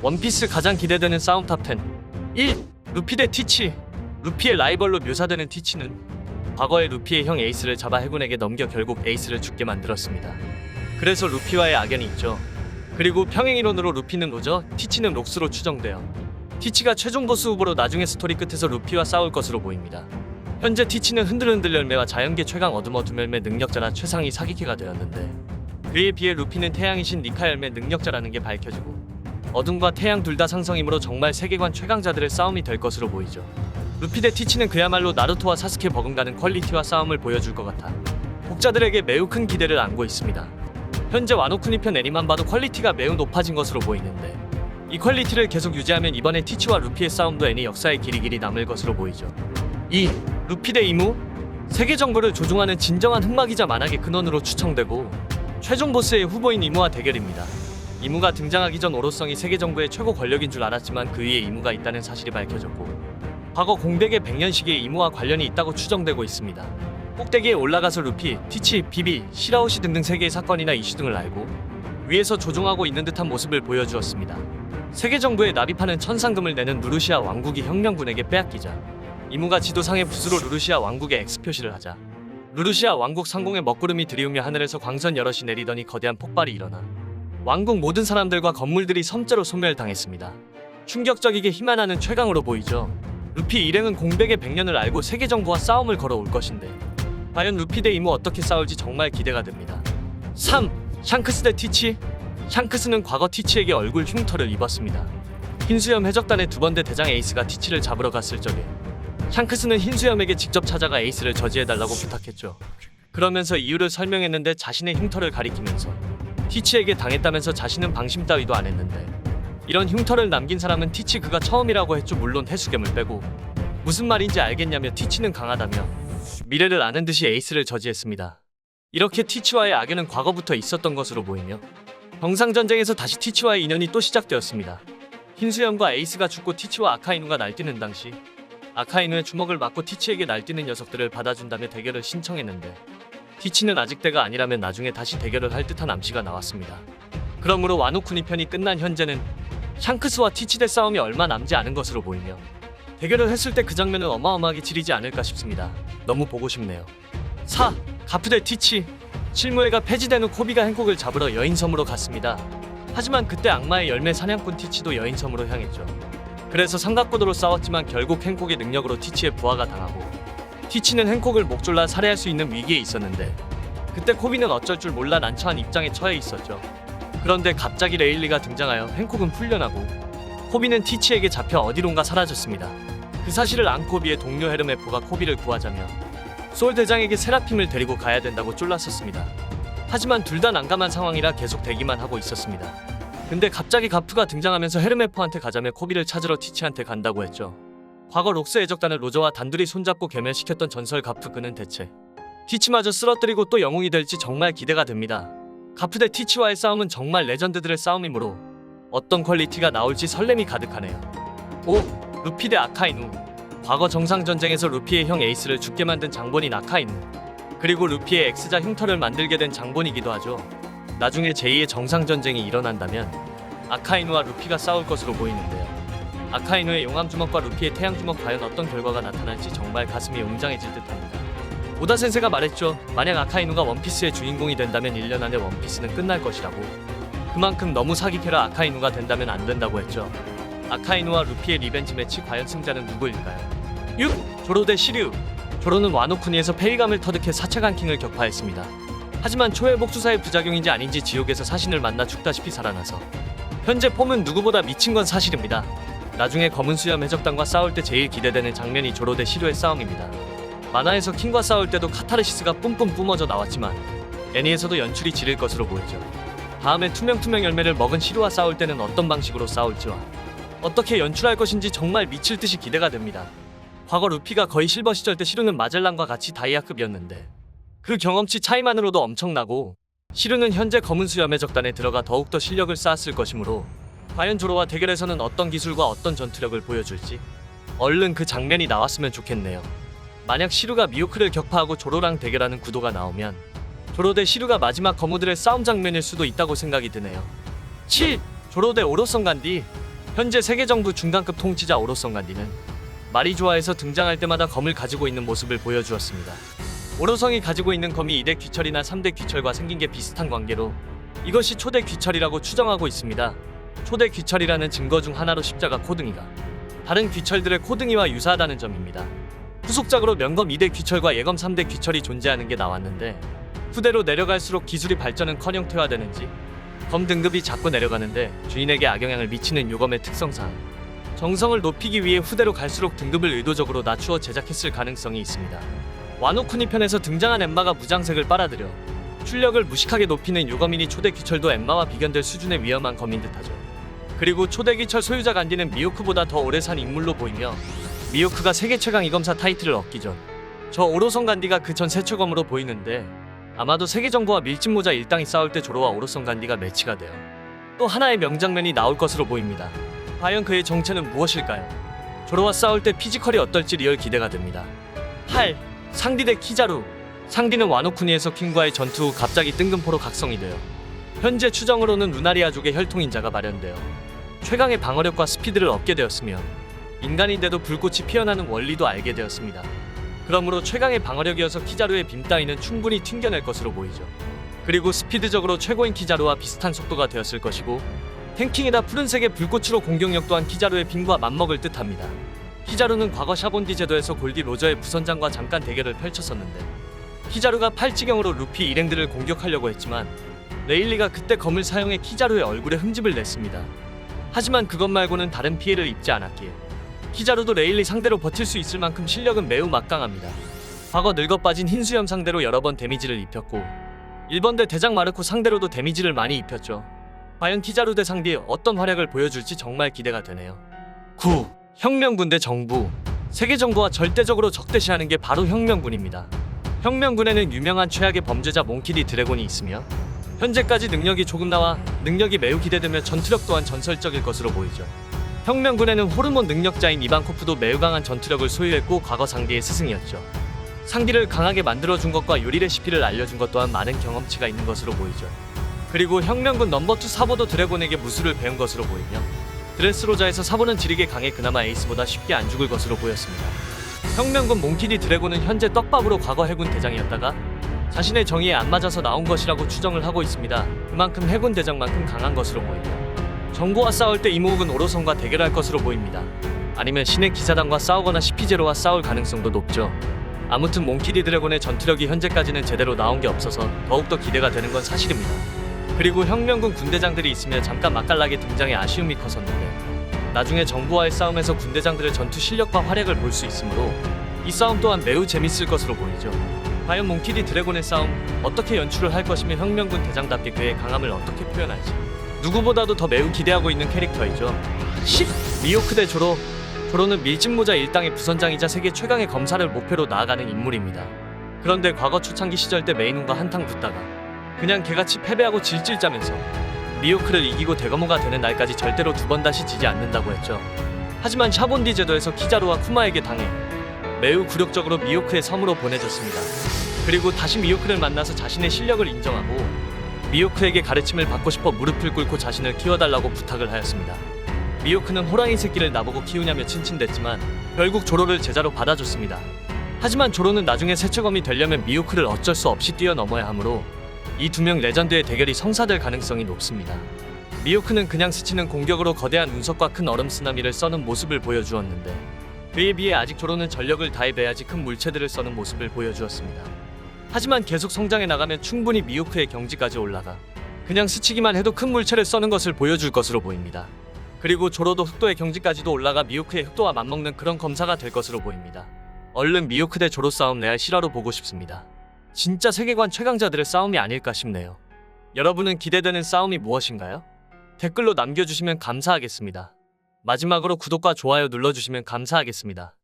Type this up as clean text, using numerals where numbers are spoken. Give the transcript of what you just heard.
원피스 가장 기대되는 싸움 탑10. 1. 루피 대 티치. 루피의 라이벌로 묘사되는 티치는 과거에 루피의 형 에이스를 잡아 해군에게 넘겨 결국 에이스를 죽게 만들었습니다. 그래서 루피와의 악연이 있죠. 그리고 평행이론으로 루피는 로저, 티치는 록스로 추정돼요. 티치가 최종 보스 후보로 나중에 스토리 끝에서 루피와 싸울 것으로 보입니다. 현재 티치는 흔들흔들 열매와 자연계 최강 어둠 열매 능력자라 최상위 사기캐가 되었는데, 그에 비해 루피는 태양이신 니카 열매 능력자라는 게 밝혀지고 어둠과 태양 둘 다 상성이므로 정말 세계관 최강자들의 싸움이 될 것으로 보이죠. 루피 대 티치는 그야말로 나루토와 사스케 버금가는 퀄리티와 싸움을 보여줄 것 같아 독자들에게 매우 큰 기대를 안고 있습니다. 현재 와노쿠니 편 애니만 봐도 퀄리티가 매우 높아진 것으로 보이는데, 이 퀄리티를 계속 유지하면 이번에 티치와 루피의 싸움도 애니 역사에 길이 남을 것으로 보이죠. 2. 루피 대 이무. 세계 정보를 조종하는 진정한 흑막이자 만악의 근원으로 추정되고 최종 보스의 후보인 이무와 대결입니다. 이무가 등장하기 전 오로성이 세계 정부의 최고 권력인 줄 알았지만 그 위에 이무가 있다는 사실이 밝혀졌고, 과거 공백의 100년 시기에 이무와 관련이 있다고 추정되고 있습니다. 꼭대기에 올라가서 루피, 티치, 비비, 시라오시 등등 세계의 사건이나 이슈 등을 알고 위에서 조종하고 있는 듯한 모습을 보여주었습니다. 세계 정부에 납입하는 천상금을 내는 루루시아 왕국이 혁명군에게 빼앗기자 이무가 지도상의 붓으로 루루시아 왕국에 X 표시를 하자 루루시아 왕국 상공에 먹구름이 들이우며 하늘에서 광선 여럿이 내리더니 거대한 폭발이 일어나 왕국 모든 사람들과 건물들이 섬째로 소멸당했습니다. 충격적이게 희망하는 최강으로 보이죠. 루피 일행은 공백의 100년을 알고 세계 정부와 싸움을 걸어올 것인데, 과연 루피 대 이무 어떻게 싸울지 정말 기대가 됩니다. 3. 샹크스 대 티치. 샹크스는 과거 티치에게 얼굴 흉터를 입었습니다. 흰수염 해적단의 두 번째 대장 에이스가 티치를 잡으러 갔을 적에 샹크스는 흰수염에게 직접 찾아가 에이스를 저지해달라고 부탁했죠. 그러면서 이유를 설명했는데 자신의 흉터를 가리키면서 티치에게 당했다면서 자신은 방심 따위도 안 했는데, 이런 흉터를 남긴 사람은 티치 그가 처음이라고 했죠. 물론 해수겜을 빼고. 무슨 말인지 알겠냐며 티치는 강하다며 미래를 아는 듯이 에이스를 저지했습니다. 이렇게 티치와의 악연은 과거부터 있었던 것으로 보이며 정상전쟁에서 다시 티치와의 인연이 또 시작되었습니다. 흰수염과 에이스가 죽고 티치와 아카이누가 날뛰는 당시 아카이누의 주먹을 맞고 티치에게 날뛰는 녀석들을 받아준다며 대결을 신청했는데, 티치는 아직 때가 아니라면 나중에 다시 대결을 할 듯한 암시가 나왔습니다. 그러므로 와노쿠니 편이 끝난 현재는 샹크스와 티치 대 싸움이 얼마 남지 않은 것으로 보이며 대결을 했을 때 그 장면은 어마어마하게 지리지 않을까 싶습니다. 너무 보고 싶네요. 4. 가프 대 티치. 실무회가 폐지된 후 코비가 행콕을 잡으러 여인섬으로 갔습니다. 하지만 그때 악마의 열매 사냥꾼 티치도 여인섬으로 향했죠. 그래서 삼각구도로 싸웠지만 결국 행콕의 능력으로 티치의 부하가 당하고 티치는 행콕을 목졸라 살해할 수 있는 위기에 있었는데, 그때 코비는 어쩔 줄 몰라 난처한 입장에 처해 있었죠. 그런데 갑자기 레일리가 등장하여 행콕은 풀려나고 코비는 티치에게 잡혀 어디론가 사라졌습니다. 그 사실을 안 코비의 동료 헤르메포가 코비를 구하자며 솔 대장에게 세라핌을 데리고 가야 된다고 쫄랐었습니다. 하지만 둘 다 난감한 상황이라 계속 대기만 하고 있었습니다. 근데 갑자기 가프가 등장하면서 헤르메포한테 가자며 코비를 찾으러 티치한테 간다고 했죠. 과거 록스 해적단을 로저와 단둘이 손잡고 괴멸시켰던 전설 가프, 그는 대체 티치마저 쓰러뜨리고 또 영웅이 될지 정말 기대가 됩니다. 가프 대 티치와의 싸움은 정말 레전드들의 싸움이므로 어떤 퀄리티가 나올지 설렘이 가득하네요. 5. 루피 대 아카이누. 과거 정상전쟁에서 루피의 형 에이스를 죽게 만든 장본인 아카이누, 그리고 루피의 X자 흉터를 만들게 된 장본이기도 하죠. 나중에 제2의 정상전쟁이 일어난다면 아카이누와 루피가 싸울 것으로 보이는데요. 아카이누의 용암주먹과 루피의 태양주먹, 과연 어떤 결과가 나타날지 정말 가슴이 웅장해질 듯합니다. 오다 센세가 말했죠. 만약 아카이누가 원피스의 주인공이 된다면 1년 안에 원피스는 끝날 것이라고. 그만큼 너무 사기캐라 아카이누가 된다면 안 된다고 했죠. 아카이누와 루피의 리벤지 매치, 과연 승자는 누구일까요? 6. 조로 대 시류. 조로는 와노쿠니에서 페이감을 터득해 사체간킹을 격파했습니다. 하지만 초회복수사의 부작용인지 아닌지 지옥에서 사신을 만나 죽다시피 살아나서 현재 폼은 누구보다 미친 건 사실입니다. 나중에 검은 수염 해적단과 싸울 때 제일 기대되는 장면이 조로 대 시류의 싸움입니다. 만화에서 킹과 싸울 때도 카타르시스가 뿜뿜 뿜어져 나왔지만 애니에서도 연출이 지릴 것으로 보이죠. 다음에 투명 열매를 먹은 시류와 싸울 때는 어떤 방식으로 싸울지와 어떻게 연출할 것인지 정말 미칠 듯이 기대가 됩니다. 과거 루피가 거의 실버 시절 때 시류는 마젤란과 같이 다이아급이었는데 그 경험치 차이만으로도 엄청나고, 시류는 현재 검은 수염 해적단에 들어가 더욱더 실력을 쌓았을 것이므로 과연 조로와 대결에서는 어떤 기술과 어떤 전투력을 보여줄지 얼른 그 장면이 나왔으면 좋겠네요. 만약 시류가 미호크를 격파하고 조로랑 대결하는 구도가 나오면 조로 대 시류가 마지막 거무들의 싸움 장면일 수도 있다고 생각이 드네요. 7. 조로 대 오로성 간디. 현재 세계정부 중간급 통치자 오로성 간디는 말이 좋아해서 등장할 때마다 검을 가지고 있는 모습을 보여주었습니다. 오로성이 가지고 있는 검이 2대 귀철이나 3대 귀철과 생긴 게 비슷한 관계로 이것이 초대 귀철이라고 추정하고 있습니다. 초대 귀철이라는 증거 중 하나로 십자가 코등이가 다른 귀철들의 코등이와 유사하다는 점입니다. 후속작으로 명검 2대 귀철과 예검 3대 귀철이 존재하는 게 나왔는데 후대로 내려갈수록 기술이 발전은커녕 퇴화되는지 검 등급이 자꾸 내려가는데 주인에게 악영향을 미치는 요검의 특성상 정성을 높이기 위해 후대로 갈수록 등급을 의도적으로 낮추어 제작했을 가능성이 있습니다. 와노쿠니 편에서 등장한 엠마가 무장색을 빨아들여 출력을 무식하게 높이는 요검이니 초대 귀철도 엠마와 비견될 수준의 위험한 검인 듯하죠. 그리고 초대 귀철 소유자 간디는 미호크보다 더 오래 산 인물로 보이며 미호크가 세계 최강 이검사 타이틀을 얻기 전 저 오로성 간디가 그 전 최초검으로 보이는데 아마도 세계정부와 밀짚모자 일당이 싸울 때 조로와 오로성 간디가 매치가 돼요. 또 하나의 명장면이 나올 것으로 보입니다. 과연 그의 정체는 무엇일까요? 조로와 싸울 때 피지컬이 어떨지 리얼 기대가 됩니다. 8. 상디 대 키자루. 상디는 와노쿠니에서 퀸과의 전투 후 갑자기 뜬금포로 각성이 돼요. 현재 추정으로는 루나리아족의 혈통인자가 발현되어 최강의 방어력과 스피드를 얻게 되었으며 인간인데도 불꽃이 피어나는 원리도 알게 되었습니다. 그러므로 최강의 방어력이어서 키자루의 빔 따위는 충분히 튕겨낼 것으로 보이죠. 그리고 스피드적으로 최고인 키자루와 비슷한 속도가 되었을 것이고 탱킹에다 푸른색의 불꽃으로 공격력 또한 키자루의 빔과 맞먹을 듯합니다. 키자루는 과거 샤본디 제도에서 골디 로저의 부선장과 잠깐 대결을 펼쳤었는데 키자루가 팔찌경으로 루피 일행들을 공격하려고 했지만 레일리가 그때 검을 사용해 키자루의 얼굴에 흠집을 냈습니다. 하지만 그것 말고는 다른 피해를 입지 않았기에 키자루도 레일리 상대로 버틸 수 있을 만큼 실력은 매우 막강합니다. 과거 늙어빠진 흰수염 상대로 여러 번 데미지를 입혔고 1번대 대장 마르코 상대로도 데미지를 많이 입혔죠. 과연 키자루 대 상디 어떤 활약을 보여줄지 정말 기대가 되네요. 9. 혁명군 대 정부. 세계정부와 절대적으로 적대시하는 게 바로 혁명군입니다. 혁명군에는 유명한 최악의 범죄자 몽키디 드래곤이 있으며 현재까지 능력이 조금 나와 능력이 매우 기대되며 전투력 또한 전설적일 것으로 보이죠. 혁명군에는 호르몬 능력자인 이반코프도 매우 강한 전투력을 소유했고 과거 상디의 스승이었죠. 상디를 강하게 만들어준 것과 요리 레시피를 알려준 것 또한 많은 경험치가 있는 것으로 보이죠. 그리고 혁명군 넘버2 사보도 드래곤에게 무술을 배운 것으로 보이며 드레스로자에서 사보는 지리게 강해 그나마 에이스보다 쉽게 안 죽을 것으로 보였습니다. 혁명군 몽키디 드래곤은 현재 떡밥으로 과거 해군 대장이었다가 자신의 정의에 안 맞아서 나온 것이라고 추정을 하고 있습니다. 그만큼 해군 대장만큼 강한 것으로 보이며 정부와 싸울 때 이모욱은 오로성과 대결할 것으로 보입니다. 아니면 신의 기사단과 싸우거나 CP0와 싸울 가능성도 높죠. 아무튼 몽키디 드래곤의 전투력이 현재까지는 제대로 나온 게 없어서 더욱더 기대가 되는 건 사실입니다. 그리고 혁명군 군대장들이 있으며 잠깐 맛깔나게 등장해 아쉬움이 컸었는데 나중에 정부와의 싸움에서 군대장들의 전투 실력과 활약을 볼 수 있으므로 이 싸움 또한 매우 재밌을 것으로 보이죠. 과연 몽키디 드래곤의 싸움 어떻게 연출을 할 것이며 혁명군 대장답게 그의 강함을 어떻게 표현할지 누구보다도 더 매우 기대하고 있는 캐릭터이죠. 10. 미호크 대 조로. 조로는 밀짚모자 일당의 부선장이자 세계 최강의 검사를 목표로 나아가는 인물입니다. 그런데 과거 초창기 시절 때 메이눈과 한탕 붙다가 그냥 개같이 패배하고 질질 짜면서 미호크를 이기고 대검호가 되는 날까지 절대로 두 번 다시 지지 않는다고 했죠. 하지만 샤본디 제도에서 키자루와 쿠마에게 당해 매우 굴욕적으로 미호크의 섬으로 보내졌습니다. 그리고 다시 미호크를 만나서 자신의 실력을 인정하고 미호크에게 가르침을 받고 싶어 무릎을 꿇고 자신을 키워달라고 부탁을 하였습니다. 미호크는 호랑이 새끼를 나보고 키우냐며 칭칭댔지만 결국 조로를 제자로 받아줬습니다. 하지만 조로는 나중에 세체검이 되려면 미호크를 어쩔 수 없이 뛰어넘어야 하므로 이 두 명 레전드의 대결이 성사될 가능성이 높습니다. 미호크는 그냥 스치는 공격으로 거대한 운석과 큰 얼음 쓰나미를 써는 모습을 보여주었는데 그에 비해 아직 조로는 전력을 다해봐야지 큰 물체들을 써는 모습을 보여주었습니다. 하지만 계속 성장해 나가면 충분히 미호크의 경지까지 올라가 그냥 스치기만 해도 큰 물체를 써는 것을 보여줄 것으로 보입니다. 그리고 조로도 흑도의 경지까지도 올라가 미호크의 흑도와 맞먹는 그런 검사가 될 것으로 보입니다. 얼른 미호크 대 조로 싸움 레알 실화로 보고 싶습니다. 진짜 세계관 최강자들의 싸움이 아닐까 싶네요. 여러분은 기대되는 싸움이 무엇인가요? 댓글로 남겨주시면 감사하겠습니다. 마지막으로 구독과 좋아요 눌러주시면 감사하겠습니다.